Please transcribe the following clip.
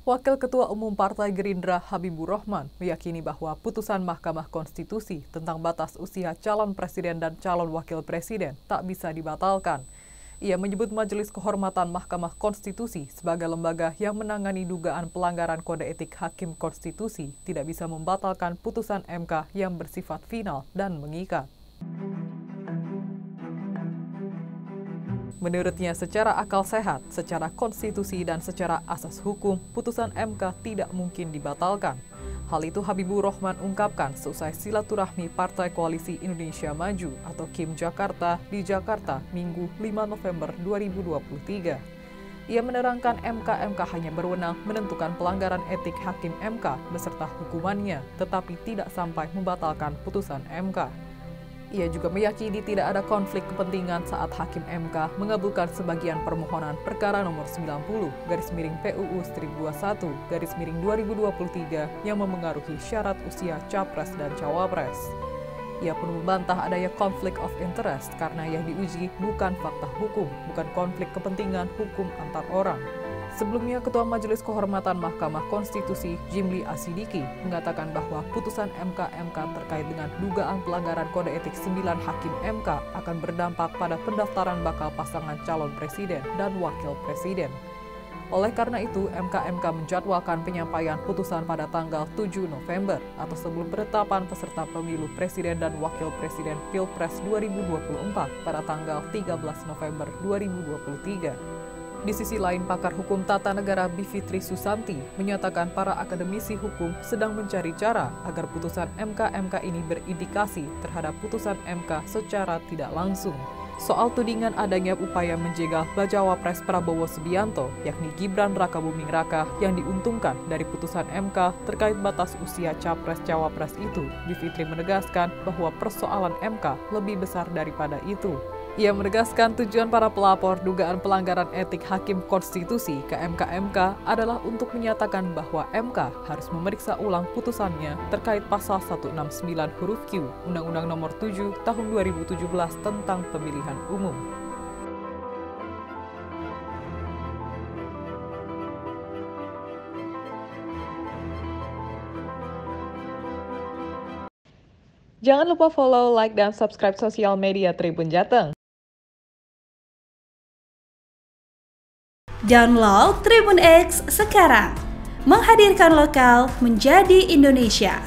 Wakil Ketua Umum Partai Gerindra Habibur Rahman meyakini bahwa putusan Mahkamah Konstitusi tentang batas usia calon presiden dan calon wakil presiden tak bisa dibatalkan. Ia menyebut Majelis Kehormatan Mahkamah Konstitusi sebagai lembaga yang menangani dugaan pelanggaran kode etik Hakim Konstitusi tidak bisa membatalkan putusan MK yang bersifat final dan mengikat. Menurutnya, secara akal sehat, secara konstitusi, dan secara asas hukum, putusan MK tidak mungkin dibatalkan. Hal itu Habibur Rahman ungkapkan seusai silaturahmi Partai Koalisi Indonesia Maju atau KIM Jakarta di Jakarta Minggu 5 November 2023. Ia menerangkan MK hanya berwenang menentukan pelanggaran etik Hakim MK beserta hukumannya, tetapi tidak sampai membatalkan putusan MK. Ia juga meyakini tidak ada konflik kepentingan saat Hakim MK mengabulkan sebagian permohonan perkara nomor 90/PUU-21/2023 yang memengaruhi syarat usia Capres dan Cawapres. Ia pun membantah adanya konflik of interest karena yang diuji bukan fakta hukum, bukan konflik kepentingan hukum antar orang. Sebelumnya, Ketua Majelis Kehormatan Mahkamah Konstitusi Jimli Asidiki mengatakan bahwa putusan MK terkait dengan dugaan pelanggaran kode etik 9 Hakim MK akan berdampak pada pendaftaran bakal pasangan calon presiden dan wakil presiden. Oleh karena itu, MK menjadwalkan penyampaian putusan pada tanggal 7 November atau sebelum penetapan peserta pemilu presiden dan wakil presiden Pilpres 2024 pada tanggal 13 November 2023. Di sisi lain, pakar hukum tata negara Bivitri Susanti menyatakan para akademisi hukum sedang mencari cara agar putusan MK ini berindikasi terhadap putusan MK secara tidak langsung. Soal tudingan adanya upaya menjegal Bacawa Pres Prabowo Subianto, yakni Gibran Rakabuming Raka yang diuntungkan dari putusan MK terkait batas usia Capres-Cawapres itu, Bivitri menegaskan bahwa persoalan MK lebih besar daripada itu. Ia menegaskan tujuan para pelapor dugaan pelanggaran etik Hakim Konstitusi ke MK adalah untuk menyatakan bahwa MK harus memeriksa ulang putusannya terkait pasal 169 huruf Q Undang-Undang Nomor 7 Tahun 2017 tentang Pemilihan Umum. Jangan lupa follow, like, dan subscribe sosial media Tribun Jateng. Download Tribun X sekarang, menghadirkan lokal menjadi Indonesia.